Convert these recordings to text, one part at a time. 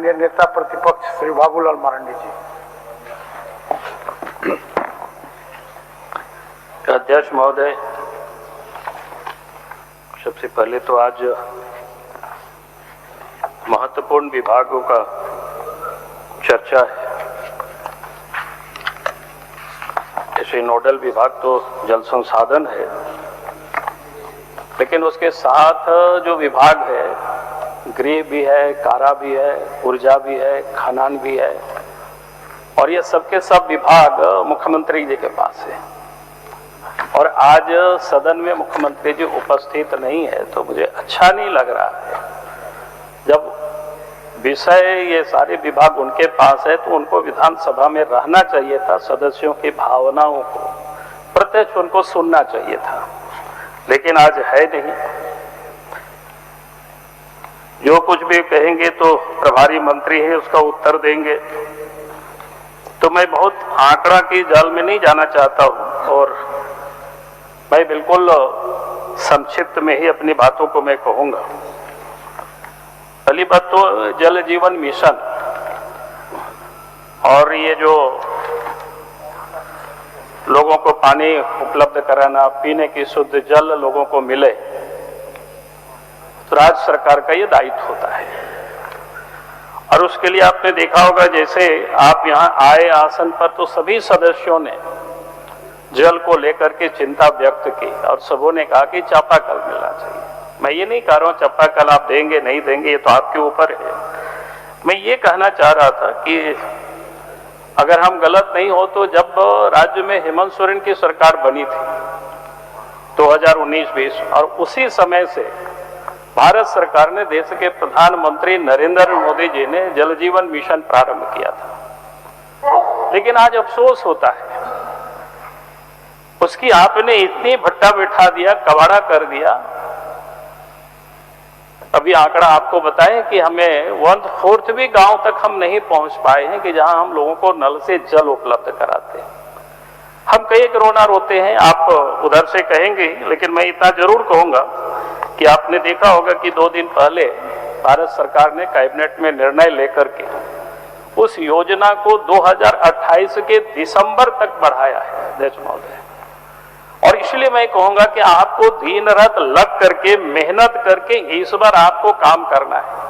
माननीय नेता प्रतिपक्ष श्री बाबूलाल मरांडी जी। अध्यक्ष महोदय, सबसे पहले तो आज महत्वपूर्ण विभागों का चर्चा है। ऐसे नोडल विभाग तो जल संसाधन है, लेकिन उसके साथ जो विभाग है, गृह भी है, कारा भी है, ऊर्जा भी है, खनन भी है, और ये सबके सब विभाग मुख्यमंत्री जी के पास है। और आज सदन में मुख्यमंत्री जी उपस्थित नहीं है तो मुझे अच्छा नहीं लग रहा है। जब विषय ये सारे विभाग उनके पास है तो उनको विधानसभा में रहना चाहिए था, सदस्यों की भावनाओं को प्रत्यक्ष उनको सुनना चाहिए था, लेकिन आज है नहीं। जो कुछ भी कहेंगे तो प्रभारी मंत्री है उसका उत्तर देंगे, तो मैं बहुत आंकड़ा की जाल में नहीं जाना चाहता हूं और मैं बिल्कुल संक्षिप्त में ही अपनी बातों को मैं कहूंगा। पहली बात तो जल जीवन मिशन और ये जो लोगों को पानी उपलब्ध कराना, पीने की शुद्ध जल लोगों को मिले, तो राज्य सरकार का ये दायित्व होता है। और उसके लिए आपने देखा होगा, जैसे आप यहाँ आए आसन पर तो सभी सदस्यों ने जल को लेकर के चिंता व्यक्त की और सबों ने कहा कि चापाकल मिलना चाहिए। मैं ये नहीं कह रहा हूं चापाकल आप देंगे नहीं देंगे, ये तो आपके ऊपर है। मैं ये कहना चाह रहा था कि अगर हम गलत नहीं हो तो जब राज्य में हेमंत सोरेन की सरकार बनी थी 2019-20, और उसी समय से भारत सरकार ने, देश के प्रधानमंत्री नरेंद्र मोदी जी ने जल जीवन मिशन प्रारंभ किया था। लेकिन आज अफसोस होता है उसकी आपने इतनी भट्टा बिठा दिया, कबाड़ा कर दिया। अभी आंकड़ा आपको बताएं कि हमें 1/4 भी गांव तक हम नहीं पहुंच पाए हैं कि जहां हम लोगों को नल से जल उपलब्ध कराते हैं। हम कई रोना रोते हैं, आप उधर से कहेंगे, लेकिन मैं इतना जरूर कहूंगा कि आपने देखा होगा कि 2 दिन पहले भारत सरकार ने कैबिनेट में निर्णय लेकर के उस योजना को 2028 के दिसंबर तक बढ़ाया है अध्यक्ष महोदय। और इसलिए मैं कहूंगा कि आपको दिन रात लग करके, मेहनत करके इस बार आपको काम करना है।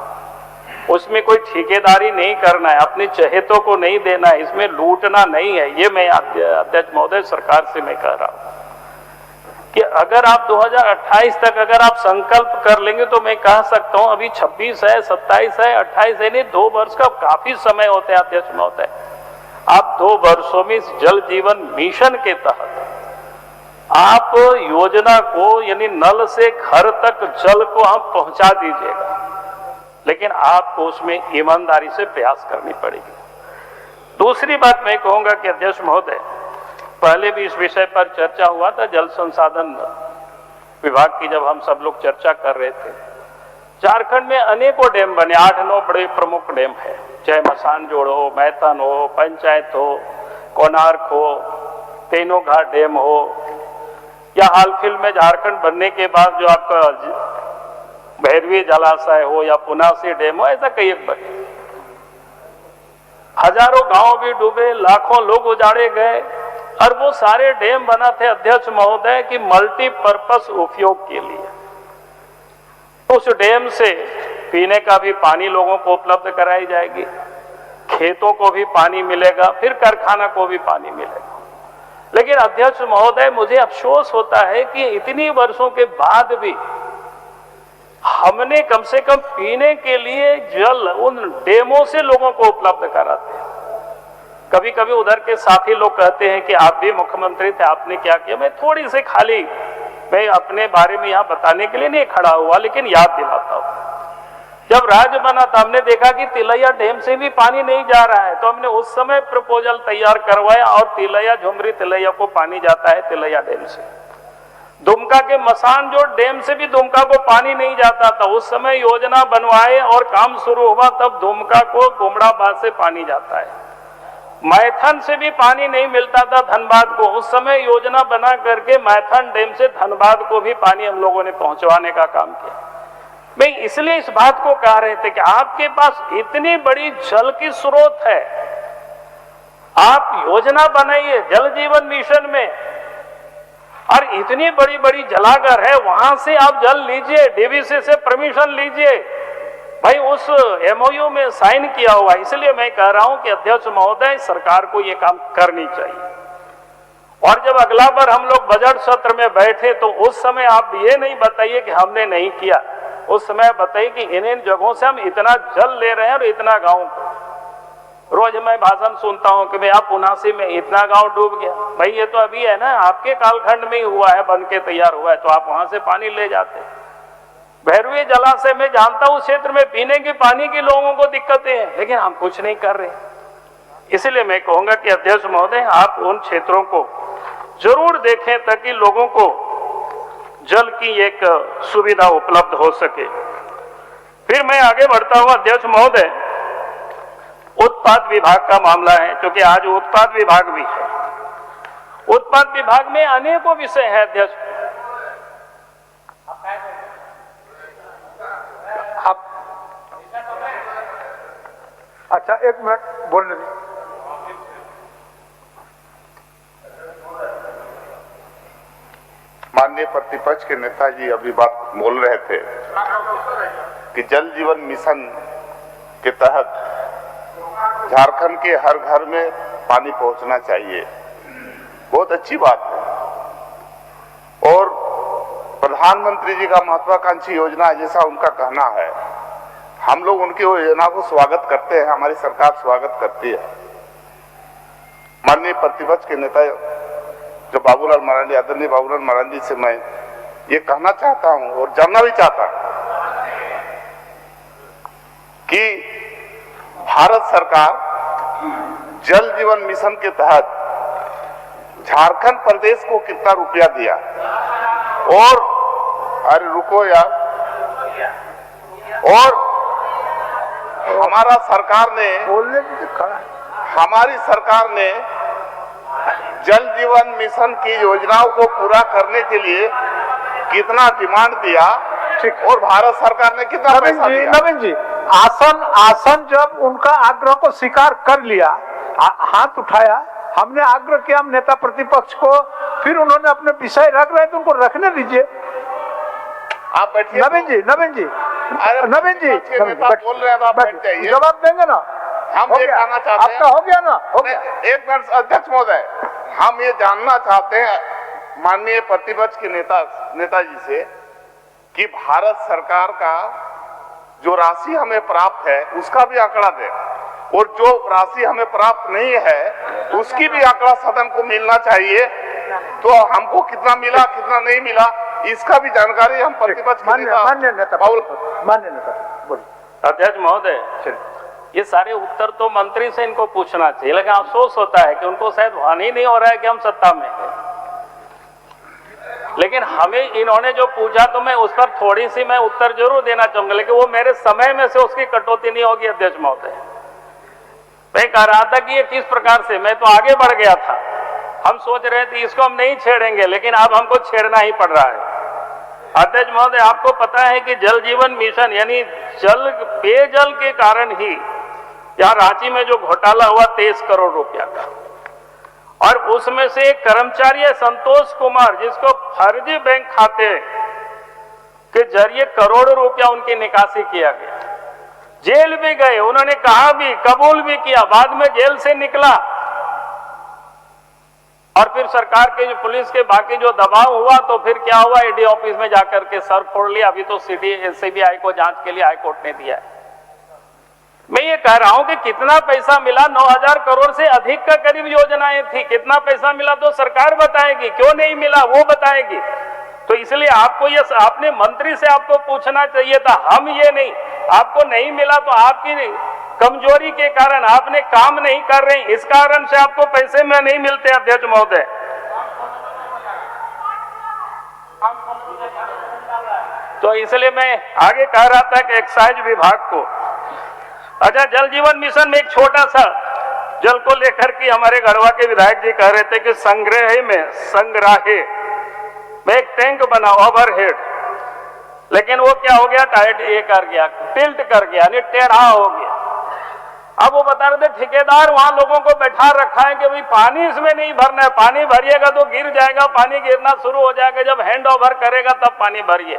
उसमें कोई ठेकेदारी नहीं करना है, अपने चहेतों को नहीं देना है, इसमें लूटना नहीं है। ये मैं अध्यक्ष महोदय सरकार से मैं कह रहा हूं कि अगर आप 2028 तक अगर आप संकल्प कर लेंगे तो मैं कह सकता हूं, अभी 26 है, 27 है, 28 है, नहीं 2 वर्ष का काफी समय होता है अध्यक्ष महोदय। आप 2 वर्षों में जल जीवन मिशन के तहत आप योजना को, यानी नल से घर तक जल को आप पहुंचा दीजिएगा, लेकिन आपको उसमें ईमानदारी से प्रयास करनी पड़ेगी। दूसरी बात मैं कहूंगा कि अध्यक्ष महोदय, पहले भी इस विषय पर चर्चा हुआ था, जल संसाधन विभाग की जब हम सब लोग चर्चा कर रहे थे। झारखंड में अनेकों डैम बने, 8-9 बड़े प्रमुख डैम है, चाहे मसानजोड़ हो, मैथन हो, पंचायत हो, कोणार्क हो, तीनों घाट डैम हो, या हाल फिलहाल में झारखंड बनने के बाद जो आपका भैरवी जलाशय हो या पुनासी डैम हो, ऐसा कई एक बने। हजारों गांव भी डूबे, लाखों लोग उजाड़े गए, और वो सारे डैम बना थे अध्यक्ष महोदय की मल्टीपर्पस उपयोग के लिए। उस डैम से पीने का भी पानी लोगों को उपलब्ध कराई जाएगी, खेतों को भी पानी मिलेगा, फिर कारखाना को भी पानी मिलेगा। लेकिन अध्यक्ष महोदय, मुझे अफसोस होता है कि इतनी वर्षों के बाद भी हमने कम से कम पीने के लिए जल उन डैमों से लोगों को उपलब्ध कराते हैं। कभी कभी उधर के साथी लोग कहते हैं कि आप भी मुख्यमंत्री थे, आपने क्या किया। मैं थोड़ी सी खाली, मैं अपने बारे में यहाँ बताने के लिए नहीं खड़ा हुआ, लेकिन याद दिलाता हूँ। जब राज्य बना था हमने देखा कि तिलैया डैम से भी पानी नहीं जा रहा है, तो हमने उस समय प्रपोजल तैयार करवाया और तिलैया, झुमरी तिलैया को पानी जाता है तिलैया डैम से। दुमका के मसानजोड़ डैम से भी दुमका को पानी नहीं जाता था, उस समय योजना बनवाए और काम शुरू हुआ, तब दुमका को गुमड़ाबाद से पानी जाता है। मैथन से भी पानी नहीं मिलता था धनबाद को, उस समय योजना बना करके मैथन डैम से धनबाद को भी पानी हम लोगों ने पहुंचवाने का काम किया। मैं इसलिए इस बात को कह रहे थे कि आपके पास इतनी बड़ी जल की स्रोत है, आप योजना बनाइए जल जीवन मिशन में, और इतनी बड़ी बड़ी जलागार है, वहां से आप जल लीजिए, डीवीसी से परमिशन लीजिए। भाई उस एमओयू में साइन किया हुआ, इसलिए मैं कह रहा हूं कि अध्यक्ष महोदय सरकार को यह काम करनी चाहिए। और जब अगला बार हम लोग बजट सत्र में बैठे तो उस समय आप ये नहीं बताइए कि हमने नहीं किया, उस समय बताइए कि इन जगहों से हम इतना जल ले रहे हैं और इतना गांव को। रोज मैं भाषण सुनता हूं कि भैया पुनासी में इतना गांव डूब गया। भाई ये तो अभी है ना, आपके कालखंड में ही हुआ है, बन के तैयार हुआ है, तो आप वहां से पानी ले जाते। भैरवी जलाशय में जानता हूं क्षेत्र में पीने के पानी की लोगों को दिक्कतें हैं, लेकिन हम कुछ नहीं कर रहे। इसलिए मैं कहूंगा कि अध्यक्ष महोदय आप उन क्षेत्रों को जरूर देखें ताकि लोगों को जल की एक सुविधा उपलब्ध हो सके। फिर मैं आगे बढ़ता हूं अध्यक्ष महोदय, उत्पाद विभाग का मामला है, क्योंकि आज उत्पाद विभाग भी है। उत्पाद विभाग में अनेकों विषय है अध्यक्ष। आप अच्छा एक मिनट बोलने दीजिए। माननीय प्रतिपक्ष के नेताजी अभी बात बोल रहे थे कि जल जीवन मिशन के तहत झारखंड के हर घर में पानी पहुंचना चाहिए। बहुत अच्छी बात है और प्रधानमंत्री जी का महत्वाकांक्षी योजना है जैसा उनका कहना है, हम लोग उनकी योजना को स्वागत करते हैं, हमारी सरकार स्वागत करती है। माननीय प्रतिपक्ष के नेता जो बाबूलाल मरांडी, आदरणीय बाबूलाल मरांडी से मैं ये कहना चाहता हूं और जानना भी चाहता हूं कि भारत सरकार जल जीवन मिशन के तहत झारखंड प्रदेश को कितना रुपया दिया, और अरे रुको यार, और हमारा सरकार ने बोलने दीजिए, खड़ा हमारी सरकार ने जल जीवन मिशन की योजनाओं को पूरा करने के लिए कितना डिमांड दिया, ठीक, और भारत सरकार ने कितना पैसा दिया। नवीन जी, आसन जब उनका आग्रह को स्वीकार कर लिया, हाथ उठाया, हमने आग्रह किया हम नेता प्रतिपक्ष को, फिर उन्होंने अपने विषय रख रहे तो उनको रखने दीजिए। आप बैठिए। नवीन जी नेता बोल रहे हैं, आप बैठ जाइए, जवाब देंगे ना। हम ये कहना चाहते हैं, आपका हो गया ना, हो गया। एक मिनट अध्यक्ष महोदय, हम ये जानना चाहते हैं माननीय प्रतिपक्ष के नेताजी से कि भारत सरकार का जो राशि हमें प्राप्त है उसका भी आंकड़ा दे, और जो राशि हमें प्राप्त नहीं है उसकी भी आंकड़ा सदन को मिलना चाहिए। तो हमको कितना मिला कितना नहीं मिला इसका भी जानकारी हम प्रतिपक्ष के मान्य नेता बोलिए। अध्यक्ष महोदय, ये सारे उत्तर तो मंत्री से इनको पूछना चाहिए, लेकिन अफसोस होता है कि उनको शायद भान ही नहीं हो रहा है कि हम सत्ता में हैं। लेकिन हमें इन्होंने जो पूछा तो मैं उस पर थोड़ी सी मैं उत्तर जरूर देना चाहूंगा, लेकिन वो मेरे समय में से उसकी कटौती नहीं होगी। अध्यक्ष महोदय, मैं कह रहा था कि ये किस प्रकार से, मैं तो आगे बढ़ गया था, हम सोच रहे थे इसको हम नहीं छेड़ेंगे, लेकिन अब हमको छेड़ना ही पड़ रहा है। अध्यक्ष महोदय, आपको पता है कि जल जीवन मिशन यानी पेयजल के कारण ही यहाँ रांची में जो घोटाला हुआ 23 करोड़ रुपया का, और उसमें से एक कर्मचारी है संतोष कुमार, जिसको फर्जी बैंक खाते के जरिए करोड़ों रुपया उनकी निकासी किया गया, जेल भी गए, उन्होंने कहा भी, कबूल भी किया, बाद में जेल से निकला, और फिर सरकार के जो पुलिस के बाकी जो दबाव हुआ तो फिर क्या हुआ, ईडी ऑफिस में जाकर के सर फोड़ लिया। अभी तो सीबीआई को जांच के लिए हाईकोर्ट ने दिया है। मैं ये कह रहा हूं कि कितना पैसा मिला, 9000 करोड़ से अधिक का करीब योजनाएं थी, कितना पैसा मिला तो सरकार बताएगी, क्यों नहीं मिला वो बताएगी। तो इसलिए आपको ये अपने मंत्री से आपको पूछना चाहिए था, हम ये नहीं, आपको नहीं मिला तो आपकी कमजोरी के कारण आपने काम नहीं कर रहे, इस कारण से आपको पैसे में नहीं मिलते। अध्यक्ष महोदय, तो इसलिए मैं आगे कह रहा था कि एक्साइज विभाग को, अच्छा जल जीवन मिशन में एक छोटा सा जल को लेकर के हमारे गढ़वा के विधायक जी कह रहे थे कि संग्राहे में एक टैंक बना ओवरहेड, लेकिन वो क्या हो गया, टाइट ये कर गया, टिल्ट कर गया, यानी टेढ़ा हो गया। अब वो बता रहे थे ठेकेदार वहां लोगों को बैठा रखा है कि भाई पानी इसमें नहीं भरना है, पानी भरिएगा तो गिर जाएगा, पानी गिरना शुरू हो जाएगा, जब हैंड ओवर करेगा तब पानी भरिए,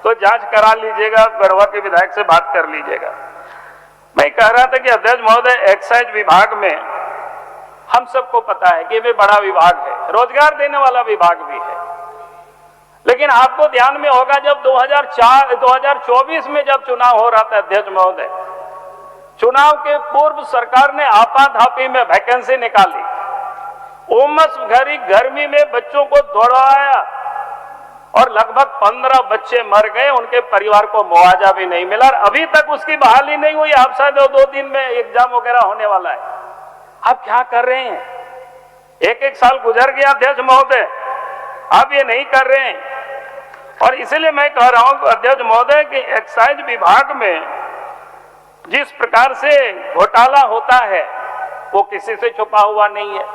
तो जांच करा लीजिएगा, गढ़वा के विधायक से बात कर लीजिएगा। मैं कह रहा था कि अध्यक्ष महोदय, एक्साइज विभाग में हम सबको पता है कि ये बड़ा विभाग है, रोजगार देने वाला विभाग भी है, लेकिन आपको ध्यान में होगा जब 2024 में जब चुनाव हो रहा था अध्यक्ष महोदय, चुनाव के पूर्व सरकार ने आपाधापी में वैकेंसी निकाली, उमस भरी गर्मी में बच्चों को दौड़ाया और लगभग 15 बच्चे मर गए, उनके परिवार को मुआवजा भी नहीं मिला और अभी तक उसकी बहाली नहीं हुई। आप शायद 2 दिन में एग्जाम वगैरह होने वाला है। आप क्या कर रहे हैं? एक साल गुजर गया अध्यक्ष महोदय, आप ये नहीं कर रहे हैं। और इसलिए मैं कह रहा हूं अध्यक्ष महोदय कि एक्साइज विभाग में जिस प्रकार से घोटाला होता है वो किसी से छुपा हुआ नहीं है।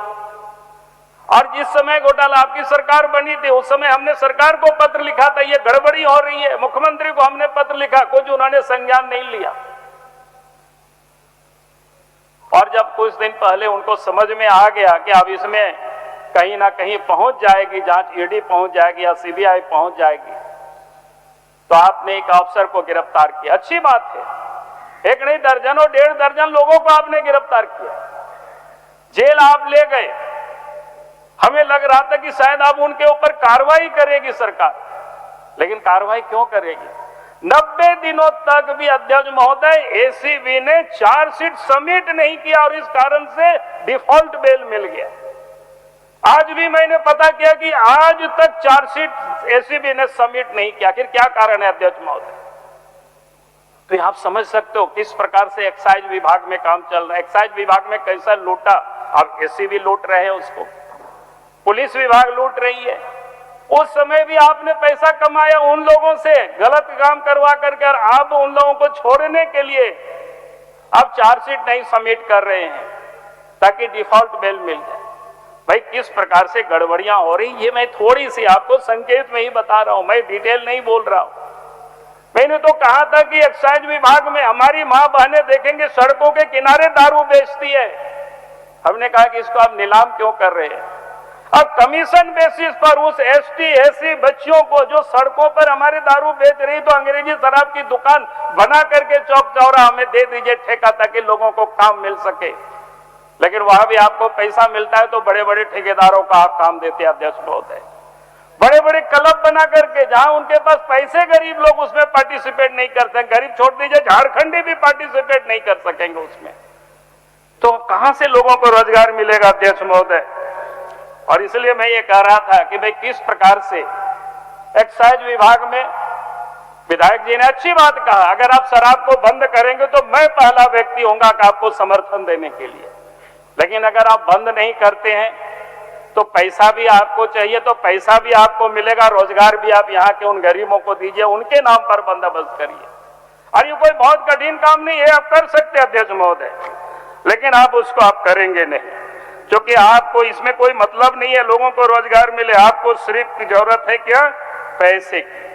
और जिस समय घोटाला आपकी सरकार बनी थी उस समय हमने सरकार को पत्र लिखा था, ये गड़बड़ी हो रही है, मुख्यमंत्री को हमने पत्र लिखा, कुछ उन्होंने संज्ञान नहीं लिया। और जब कुछ दिन पहले उनको समझ में आ गया कि अब इसमें कहीं ना कहीं पहुंच जाएगी जांच, ईडी पहुंच जाएगी या सीबीआई पहुंच जाएगी, तो आपने एक अफसर को गिरफ्तार किया। अच्छी बात है, एक नहीं दर्जनों 1.5 दर्जन लोगों को आपने गिरफ्तार किया, जेल आप ले गए। हमें लग रहा था कि शायद अब उनके ऊपर कार्रवाई करेगी सरकार, लेकिन कार्रवाई क्यों करेगी? 90 दिनों तक भी अध्यक्ष महोदय एसीबी ने चार्जशीट सबमिट नहीं किया और इस कारण से डिफॉल्ट बेल मिल गया। आज भी मैंने पता किया कि आज तक चार्जशीट एसीबी ने सबमिट नहीं किया। आखिर क्या कारण है अध्यक्ष महोदय? तो आप समझ सकते हो किस प्रकार से एक्साइज विभाग में काम चल रहा है। एक्साइज विभाग में कैसा लूटा, अब एसीबी लूट रहे हैं उसको, पुलिस विभाग लूट रही है। उस समय भी आपने पैसा कमाया उन लोगों से गलत काम करवा करके, और आप उन लोगों को छोड़ने के लिए अब चार्जशीट नहीं सबमिट कर रहे हैं ताकि डिफॉल्ट बेल मिल जाए। भाई किस प्रकार से गड़बड़ियां हो रही, ये मैं थोड़ी सी आपको संकेत में ही बता रहा हूं, मैं डिटेल नहीं बोल रहा हूं। मैंने तो कहा था कि एक्साइज विभाग में हमारी मां बहनें देखेंगे सड़कों के किनारे दारू बेचती है, हमने कहा कि इसको आप नीलाम क्यों कर रहे हैं? अब कमीशन बेसिस पर उस एसटी एसी बच्चियों को जो सड़कों पर हमारे दारू बेच रही, तो अंग्रेजी शराब की दुकान बना करके चौक चौराहा हमें दे दीजिए ठेका, ताकि लोगों को काम मिल सके। लेकिन वहां भी आपको पैसा मिलता है तो बड़े बड़े ठेकेदारों का आप काम देते हैं अध्यक्ष महोदय। बड़े बड़े क्लब बना करके जहां उनके पास पैसे, गरीब लोग उसमें पार्टिसिपेट नहीं करते। गरीब छोड़ दीजिए, झारखंडी भी पार्टिसिपेट नहीं कर सकेंगे उसमें, तो कहां से लोगों को रोजगार मिलेगा अध्यक्ष महोदय? और इसलिए मैं ये कह रहा था कि भाई किस प्रकार से एक्साइज विभाग में विधायक जी ने अच्छी बात कहा, अगर आप शराब को बंद करेंगे तो मैं पहला व्यक्ति होऊंगा कि आपको समर्थन देने के लिए। लेकिन अगर आप बंद नहीं करते हैं तो पैसा भी आपको चाहिए, तो पैसा भी आपको मिलेगा, रोजगार भी आप यहाँ के उन गरीबों को दीजिए, उनके नाम पर बंदोबस्त करिए। और ये कोई बहुत कठिन काम नहीं है, आप कर सकते हैं अध्यक्ष महोदय, लेकिन आप उसको आप करेंगे नहीं, क्योंकि आपको इसमें कोई मतलब नहीं है लोगों को रोजगार मिले। आपको सिर्फ जरूरत है क्या? पैसे की।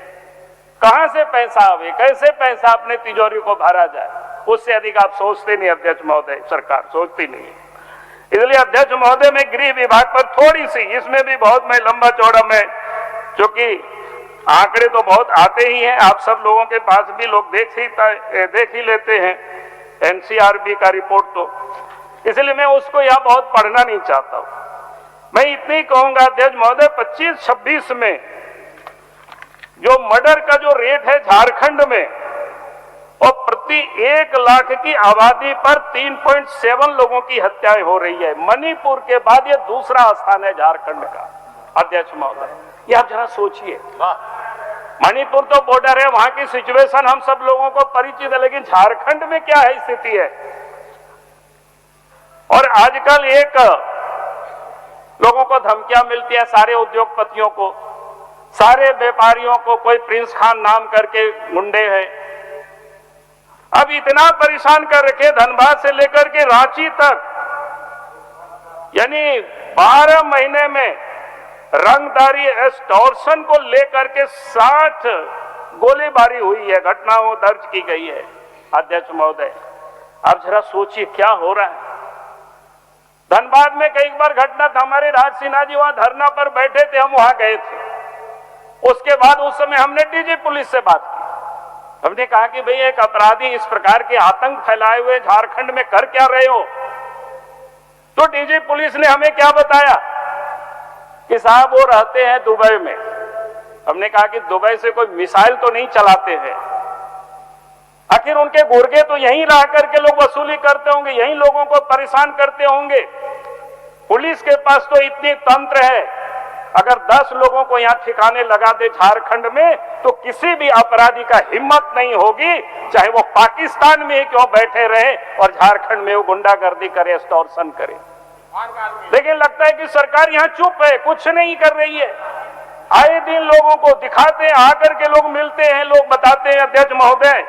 कहां से पैसा आवे, कैसे पैसा अपने तिजोरी को भरा जाए, उससे अधिक आप सोचते नहीं अध्यक्ष महोदय, सरकार सोचती नहीं है। इसलिए अध्यक्ष महोदय मैं गृह विभाग पर थोड़ी सी, इसमें भी बहुत मैं लंबा चौड़ा में, क्योंकि आंकड़े तो बहुत आते ही हैं, आप सब लोगों के पास भी लोग देख ही लेते हैं एनसीआरबी का रिपोर्ट, तो इसलिए मैं उसको यह बहुत पढ़ना नहीं चाहता हूं। मैं इतनी कहूंगा अध्यक्ष महोदय, 25-26 में जो मर्डर का जो रेट है झारखंड में, और प्रति 1 लाख की आबादी पर 3.7 लोगों की हत्याएं हो रही है। मणिपुर के बाद ये दूसरा स्थान है झारखंड का अध्यक्ष महोदय, ये आप जरा सोचिए। मणिपुर तो बॉर्डर है, वहां की सिचुएशन हम सब लोगों को परिचित है, लेकिन झारखंड में क्या है स्थिति है। और आजकल एक लोगों को धमकियां मिलती है, सारे उद्योगपतियों को, सारे व्यापारियों को, कोई प्रिंस खान नाम करके गुंडे हैं, अब इतना परेशान कर रखे धनबाद से लेकर के रांची तक, यानी 12 महीने में रंगदारी एक्सटॉर्शन को लेकर के 60 गोलीबारी हुई है, घटनाओं दर्ज की गई है। अध्यक्ष महोदय, आप जरा सोचिए क्या हो रहा है। धनबाद में कई बार घटना था, हमारे राज सिन्हा जी वहां धरना पर बैठे थे, हम वहां गए थे। उसके बाद उस समय हमने डीजी पुलिस से बात की। हमने कहा कि भाई एक अपराधी इस प्रकार के आतंक फैलाए हुए झारखंड में कर क्या रहे हो? तो डीजी पुलिस ने हमें क्या बताया कि साहब वो रहते हैं दुबई में। हमने कहा कि दुबई से कोई मिसाइल तो नहीं चलाते हैं? आखिर उनके गुर्गे तो यहीं रह करके लोग वसूली करते होंगे, यहीं लोगों को परेशान करते होंगे। पुलिस के पास तो इतनी तंत्र है, अगर 10 लोगों को यहां ठिकाने लगा दे झारखंड में, तो किसी भी अपराधी का हिम्मत नहीं होगी, चाहे वो पाकिस्तान में ही क्यों बैठे रहे और झारखंड में वो गुंडागर्दी करे, एक्सटॉर्शन करे। लेकिन लगता है कि सरकार यहां चुप है, कुछ नहीं कर रही है। आए दिन लोगों को दिखाते हैं, आकर के लोग मिलते हैं, लोग बताते हैं अध्यक्ष महोदय।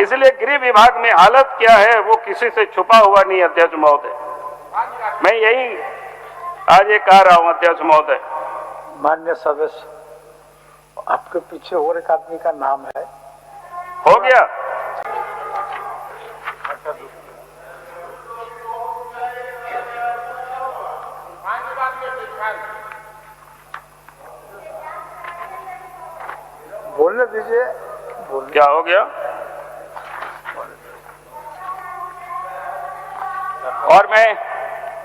इसलिए गृह विभाग में हालत क्या है वो किसी से छुपा हुआ नहीं अध्यक्ष महोदय। मैं यही आज ये कह रहा हूं अध्यक्ष महोदय। मान्य सदस्य, आपके पीछे और एक आदमी का नाम है, हो गया। बोलने दीजिए। क्या हो गया? और मैं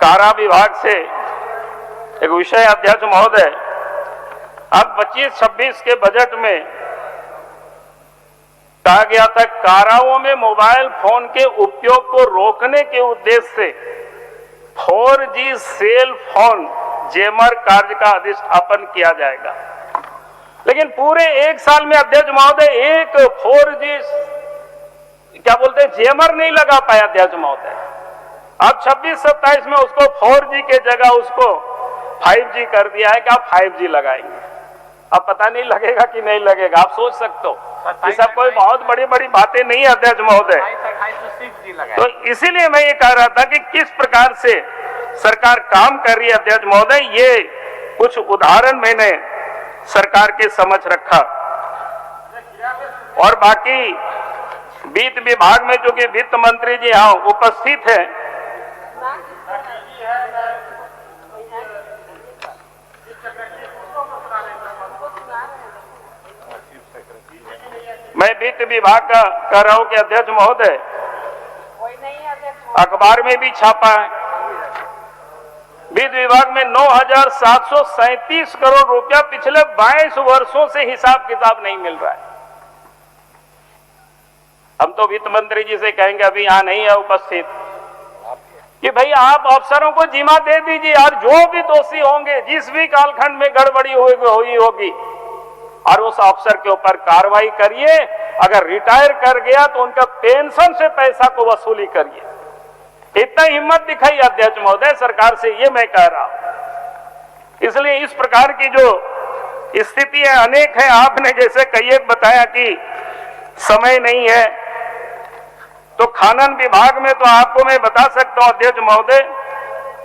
कारा विभाग से एक विषय अध्यक्ष महोदय, अब 25-26 के बजट में कहा गया था काराओं में मोबाइल फोन के उपयोग को रोकने के उद्देश्य से 4G सेल फोन जेमर कार्य का अधिष्ठापन किया जाएगा। लेकिन पूरे 1 साल में अध्यक्ष महोदय एक 4G क्या बोलते हैं जेमर नहीं लगा पाया अध्यक्ष महोदय। अब 26-27 में उसको 4G के जगह उसको 5G कर दिया है कि आप 5G लगाएंगे। अब पता नहीं लगेगा कि नहीं लगेगा, आप सोच सकते हो। ये सब कोई बहुत बड़ी बड़ी बातें नहीं है अध्यक्ष महोदय। तो इसीलिए मैं ये कह रहा था कि किस प्रकार से सरकार काम कर रही है अध्यक्ष महोदय, ये कुछ उदाहरण मैंने सरकार के समझ रखा। और बाकी वित्त विभाग में जो कि वित्त मंत्री जी यहाँ उपस्थित हैं, मैं वित्त विभाग का कह रहा हूं कि अध्यक्ष महोदय अखबार में भी छापा है, वित्त विभाग में 9,737 करोड़ रुपया पिछले 22 वर्षों से हिसाब किताब नहीं मिल रहा है। हम तो वित्त मंत्री जी से कहेंगे, अभी यहां नहीं है उपस्थित, कि भाई आप अफसरों को जिम्मा दे दीजिए और जो भी दोषी होंगे, जिस भी कालखंड में गड़बड़ी हुई होगी, और उस अफसर के ऊपर कार्रवाई करिए। अगर रिटायर कर गया तो उनका पेंशन से पैसा को वसूली करिए। इतना हिम्मत दिखाई अध्यक्ष महोदय सरकार से, ये मैं कह रहा हूं। इसलिए इस प्रकार की जो स्थिति है अनेक है। आपने जैसे कई एक बताया कि समय नहीं है, तो खनन विभाग में तो आपको मैं बता सकता हूं अध्यक्ष महोदय,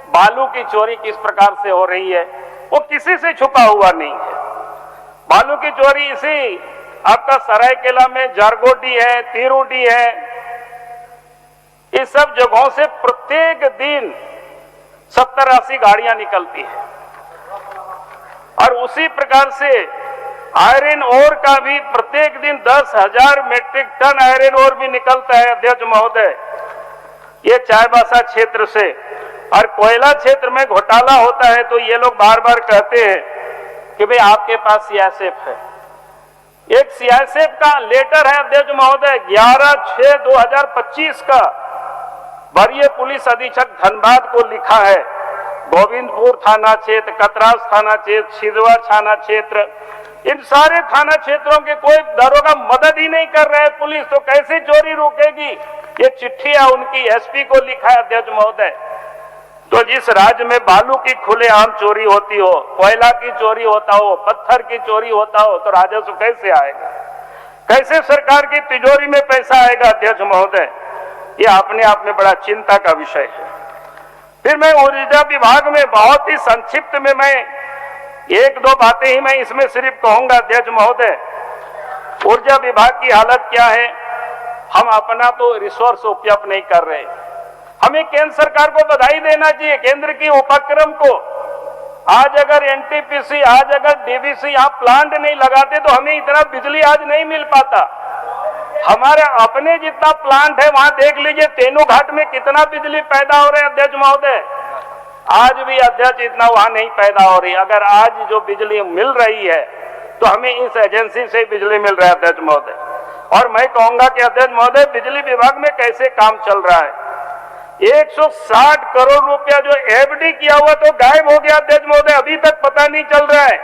बालू की चोरी किस प्रकार से हो रही है वो किसी से छुपा हुआ नहीं है। बालू की चोरी इसी आपका सरायकेला में जारगोडी है, तिरुडी है, इस सब जगहों से प्रत्येक दिन 70-80 गाड़ियां निकलती है। और उसी प्रकार से आयरन ओर का भी प्रत्येक दिन 10,000 मेट्रिक टन आयरन ओर भी निकलता है अध्यक्ष महोदय, ये चाईबासा क्षेत्र से। और कोयला क्षेत्र में घोटाला होता है तो ये लोग बार बार कहते हैं कि भाई आपके पास सीआईएसएफ है। एक सीआईएसएफ का लेटर है अध्यक्ष महोदय 11/6/2025 का वरीय पुलिस अधीक्षक धनबाद को लिखा है। गोविंदपुर थाना क्षेत्र, कतरास थाना क्षेत्र, छिदवा थाना क्षेत्र, इन सारे थाना क्षेत्रों के कोई दरोगा मदद ही नहीं कर रहे हैं पुलिस, तो कैसे चोरी रोकेगी? ये चिट्ठियां उनकी एसपी को लिखा है अध्यक्ष महोदय। तो जिस राज्य में बालू की खुलेआम चोरी होती हो, कोयला की चोरी होता हो, पत्थर की चोरी होता हो, तो राजस्व कैसे आएगा? कैसे सरकार की तिजोरी में पैसा आएगा अध्यक्ष महोदय? ये अपने आप में बड़ा चिंता का विषय है। फिर मैं ऊर्जा विभाग में बहुत ही संक्षिप्त में मैं 1-2 बातें ही मैं इसमें सिर्फ कहूंगा अध्यक्ष महोदय। ऊर्जा विभाग की हालत क्या है? हम अपना तो रिसोर्स उपयोग नहीं कर रहे। हमें केंद्र सरकार को बधाई देना चाहिए, केंद्र की उपक्रम को। आज अगर एनटीपीसी, आज अगर डीवीसी यहाँ प्लांट नहीं लगाते तो हमें इतना बिजली आज नहीं मिल पाता। हमारे अपने जितना प्लांट है वहां देख लीजिए तेनू घाट में कितना बिजली पैदा हो रहा है अध्यक्ष महोदय। आज भी अध्यक्ष इतना वहां नहीं पैदा हो रही। अगर आज जो बिजली मिल रही है तो हमें इस एजेंसी से बिजली मिल रहा है अध्यक्ष महोदय। और मैं कहूंगा कि अध्यक्ष महोदय बिजली विभाग में कैसे काम चल रहा है। 160 करोड़ रुपया जो एफडी किया हुआ तो गायब हो गया अध्यक्ष महोदय, अभी तक पता नहीं चल रहा है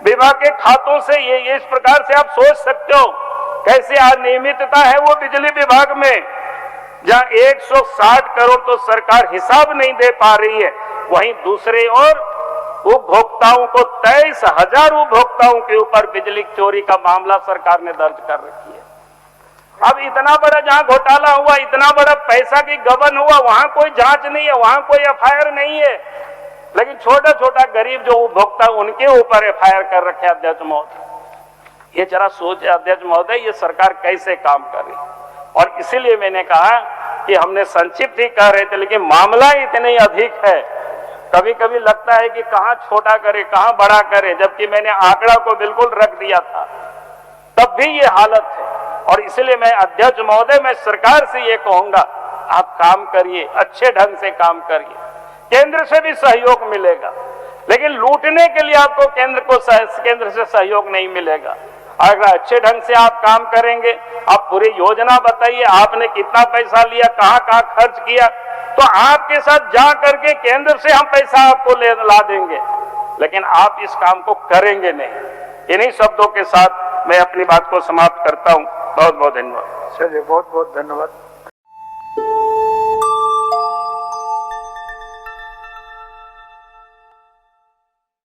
विभाग के खातों से। ये इस प्रकार से आप सोच सकते हो कैसे अनियमितता है वो बिजली विभाग में, जहां 160 करोड़ तो सरकार हिसाब नहीं दे पा रही है, वहीं दूसरे ओर उपभोक्ताओं को 23,000 उपभोक्ताओं के ऊपर बिजली चोरी का मामला सरकार ने दर्ज कर रखी है। अब इतना बड़ा जहां घोटाला हुआ, इतना बड़ा पैसा की गबन हुआ, वहां कोई जांच नहीं है, वहां कोई एफआईआर नहीं है, लेकिन छोटा छोटा गरीब जो उपभोक्ता उनके ऊपर एफआईआर कर रखे अध्यक्ष महोदय। ये जरा सोचे अध्यक्ष महोदय ये सरकार कैसे काम कर रही। और इसीलिए मैंने कहा कि हमने संक्षिप्त ही कह रहे थे, लेकिन मामला इतने अधिक है, कभी कभी लगता है कि कहां छोटा करे कहां बड़ा करे, जबकि मैंने आंकड़ा को बिल्कुल रख दिया था, तब भी ये हालत है। और इसलिए मैं अध्यक्ष महोदय मैं सरकार से ये कहूंगा आप काम करिए, अच्छे ढंग से काम करिए, केंद्र से भी सहयोग मिलेगा, लेकिन लूटने के लिए आपको केंद्र से सहयोग नहीं मिलेगा। अगर अच्छे ढंग से आप काम करेंगे, आप पूरी योजना बताइए आपने कितना पैसा लिया, कहां कहां खर्च किया, तो आपके साथ जा करके केंद्र से हम पैसा आपको ला देंगे, लेकिन आप इस काम को करेंगे नहीं। इन्हीं शब्दों के साथ मैं अपनी बात को समाप्त करता हूं। बहुत बहुत धन्यवाद। चलिए बहुत बहुत धन्यवाद।